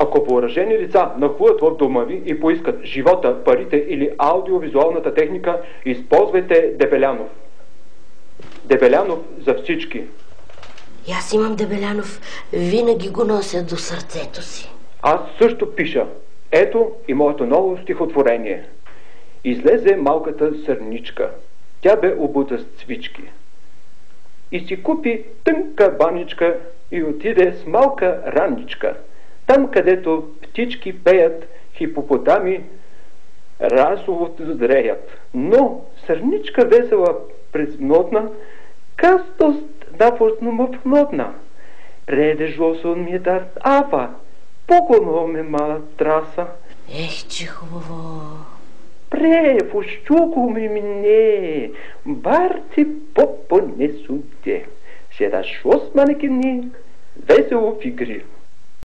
Ако въоръжени лица нахлуят в дома ви и поискат живота, парите или аудиовизуалната техника, използвайте Дебелянов. Дебелянов за всички. И аз имам Дебелянов. Винаги го нося до сърцето си. Аз също пиша. Ето и моето ново стихотворение. Излезе малката сърничка. Тя бе обута с цвички. И си купи тънка баничка и отиде с малка раничка. Там, където птички пеят, хипопотами расово зреят. Но сърничка весела презмнотна, кастост нафорсно мъвнотна. Преде жлосон ми дар ава, поконо ме мала траса. Ех, че хубаво! Пре, в ощуко ми мине, бар ти попонесуте. Седаш ос манекени, весело в игри.